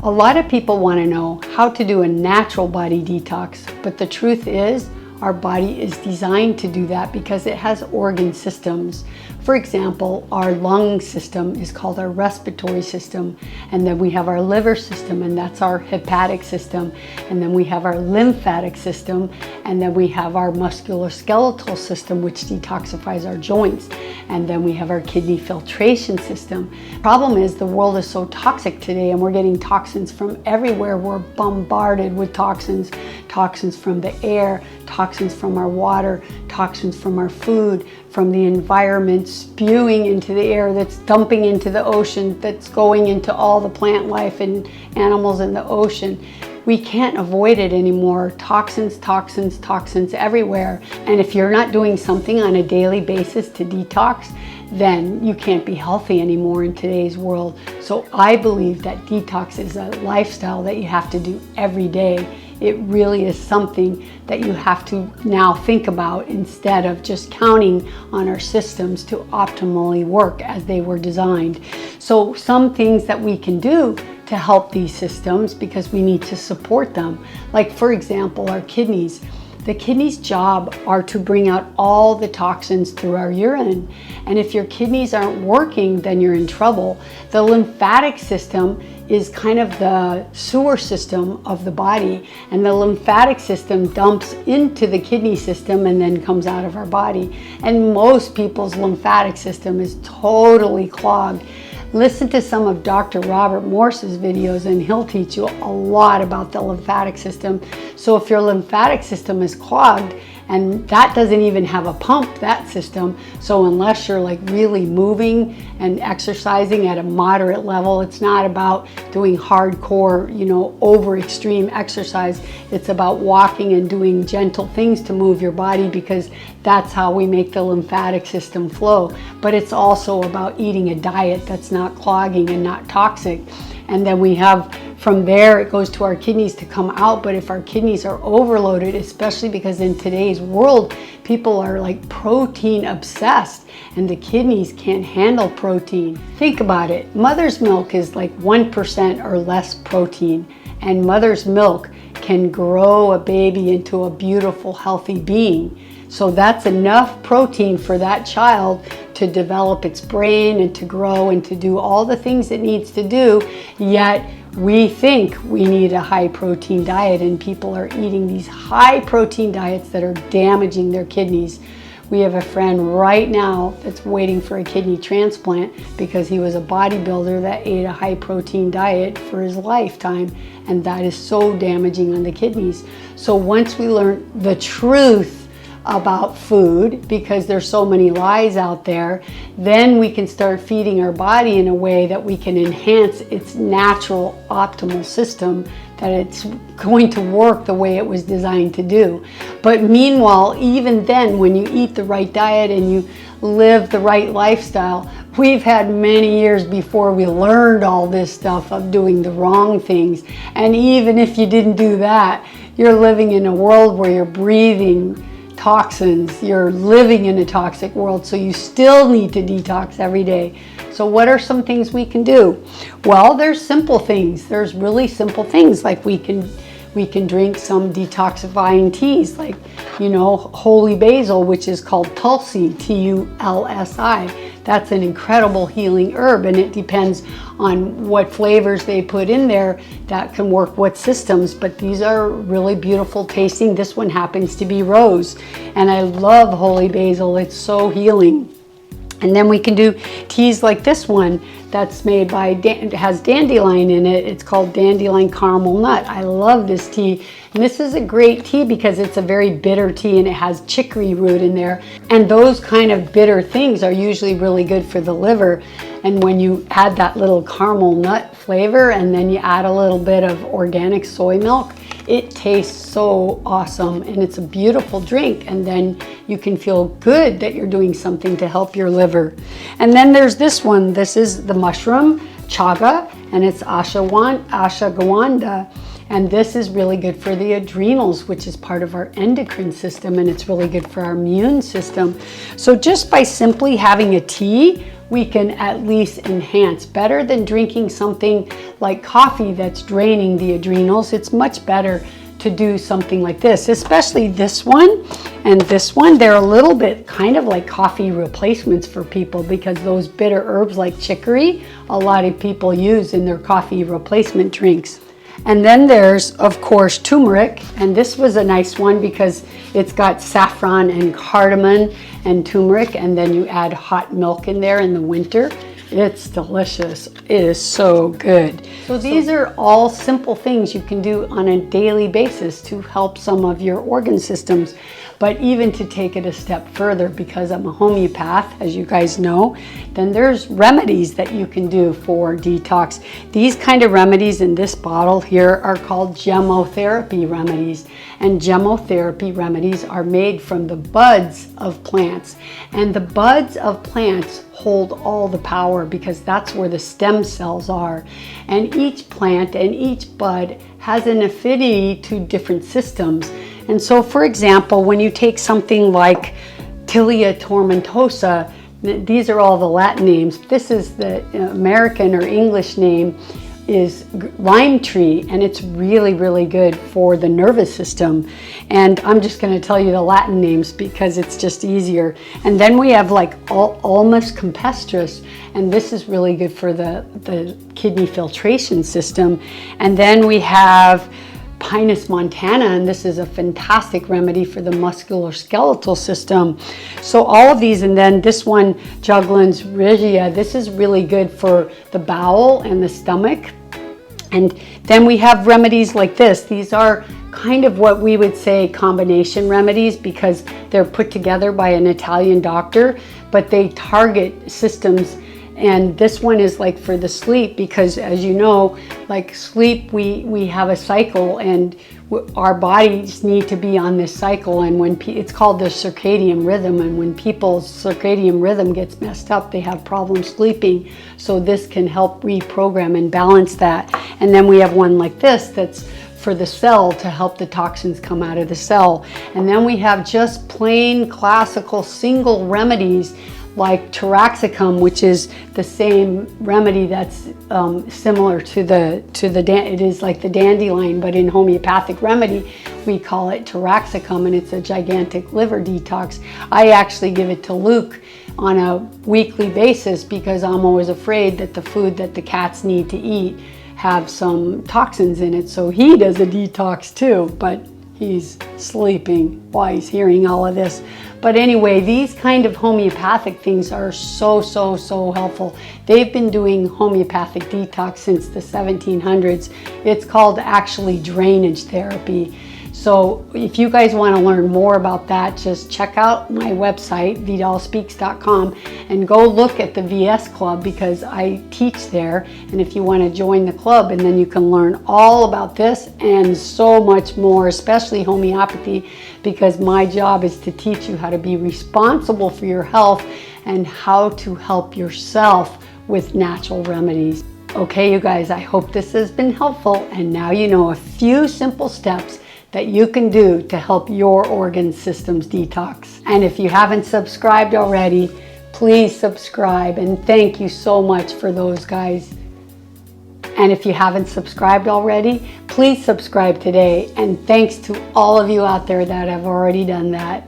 A lot of people want to know how to do a natural body detox, but the truth is our body is designed to do that because it has organ systems. For example, our lung system is called our respiratory system, and then we have our liver system, and that's our hepatic system, and then we have our lymphatic system, and then we have our musculoskeletal system, which detoxifies our joints, and then we have our kidney filtration system. Problem is the world is so toxic today, and we're getting toxins from everywhere. We're bombarded with toxins from the air, toxins from our water, toxins from our food, from the environment, spewing into the air, that's dumping into the ocean, that's going into all the plant life and animals in the ocean. We can't avoid it anymore. Toxins, toxins, toxins everywhere. And if you're not doing something on a daily basis to detox, then you can't be healthy anymore in today's world. So I believe that detox is a lifestyle that you have to do every day. It really is something that you have to now think about instead of just counting on our systems to optimally work as they were designed. So some things that we can do to help these systems, because we need to support them. Like for example, our kidneys. The kidneys' job are to bring out all the toxins through our urine. And if your kidneys aren't working, then you're in trouble. The lymphatic system is kind of the sewer system of the body, and the lymphatic system dumps into the kidney system and then comes out of our body. And most people's lymphatic system is totally clogged. Listen to some of Dr. Robert Morse's videos and he'll teach you a lot about the lymphatic system. So if your lymphatic system is clogged, and that doesn't even have a pump, that system, so unless you're like really moving and exercising at a moderate level, it's not about doing hardcore, over extreme exercise. It's about walking and doing gentle things to move your body, because that's how we make the lymphatic system flow. But it's also about eating a diet that's not clogging and not toxic. And then we have, from there, it goes to our kidneys to come out. But if our kidneys are overloaded, especially because in today's world, people are like protein obsessed and the kidneys can't handle protein. Think about it. Mother's milk is like 1% or less protein, and mother's milk can grow a baby into a beautiful, healthy being. So that's enough protein for that child to develop its brain and to grow and to do all the things it needs to do. Yet we think we need a high protein diet, and people are eating these high protein diets that are damaging their kidneys. We have a friend right now that's waiting for a kidney transplant because he was a bodybuilder that ate a high protein diet for his lifetime, and that is so damaging on the kidneys. So once we learn the truth about food, because there's so many lies out there, then we can start feeding our body in a way that we can enhance its natural optimal system, that it's going to work the way it was designed to do. But meanwhile, even then, when you eat the right diet and you live the right lifestyle, we've had many years before we learned all this stuff of doing the wrong things. And even if you didn't do that, you're living in a world where you're breathing toxins, you're living in a toxic world, so you still need to detox every day. So what are some things we can do? Well, there's simple things. There's really simple things, like we can drink some detoxifying teas, like holy basil, which is called Tulsi, Tulsi. That's an incredible healing herb, and it depends on what flavors they put in there that can work what systems, but these are really beautiful tasting. This one happens to be rose, and I love holy basil. It's so healing. And then we can do teas like this one that's made by, it has dandelion in it. It's called dandelion caramel nut. I love this tea. And this is a great tea because it's a very bitter tea and it has chicory root in there. And those kind of bitter things are usually really good for the liver. And when you add that little caramel nut flavor and then you add a little bit of organic soy milk, it tastes so awesome, and it's a beautiful drink, and then you can feel good that you're doing something to help your liver. And then there's this one. This is the mushroom chaga, and it's ashwagandha, And this is really good for the adrenals, which is part of our endocrine system, and it's really good for our immune system. So just by simply having a tea, we can at least enhance. Better than drinking something like coffee that's draining the adrenals. It's much better to do something like this, especially this one and this one. They're a little bit kind of like coffee replacements for people, because those bitter herbs like chicory, a lot of people use in their coffee replacement drinks. And then there's, of course, turmeric, and this was a nice one because it's got saffron and cardamom and turmeric, and then you add hot milk in there in the winter. It's delicious. It is so good. So these are all simple things you can do on a daily basis to help some of your organ systems. But even to take it a step further, because I'm a homeopath, as you guys know, then there's remedies that you can do for detox. These kind of remedies in this bottle here are called gemotherapy remedies. And gemotherapy remedies are made from the buds of plants. And the buds of plants hold all the power, because that's where the stem cells are. And each plant and each bud has an affinity to different systems. And so, for example, when you take something like Tilia tomentosa, these are all the Latin names. This is the American or English name is lime tree, and it's really, really good for the nervous system. And I'm just going to tell you the Latin names because it's just easier. And then we have like Ulmus campestris, and this is really good for the kidney filtration system. And then we have Pinus montana, and this is a fantastic remedy for the musculoskeletal system. So all of these, and then this one, Juglans regia, this is really good for the bowel and the stomach. And then we have remedies like this. These are kind of what we would say combination remedies, because they're put together by an Italian doctor, but they target systems. And this one is like for the sleep, because as you know, like sleep, we have a cycle, and our bodies need to be on this cycle. And when it's called the circadian rhythm, and when people's circadian rhythm gets messed up, they have problems sleeping. So this can help reprogram and balance that. And then we have one like this that's for the cell, to help the toxins come out of the cell. And then we have just plain classical single remedies like taraxacum, which is the same remedy that's similar to it is like the dandelion, but in homeopathic remedy we call it taraxacum, and it's a gigantic liver detox. I actually give it to Luke on a weekly basis, because I'm always afraid that the food that the cats need to eat have some toxins in it. So he does a detox too, but he's sleeping while he's hearing all of this. But anyway, these kind of homeopathic things are so helpful. They've been doing homeopathic detox since the 1700s. It's called actually drainage therapy. So if you guys want to learn more about that, just check out my website, vidalspeaks.com, and go look at the VS Club, because I teach there. And if you want to join the club, and then you can learn all about this and so much more, especially homeopathy, because my job is to teach you how to be responsible for your health and how to help yourself with natural remedies. Okay, you guys, I hope this has been helpful, and now you know a few simple steps that you can do to help your organ systems detox. And if you haven't subscribed already, please subscribe, and thank you so much for those guys. And if you haven't subscribed already, please subscribe today, and thanks to all of you out there that have already done that.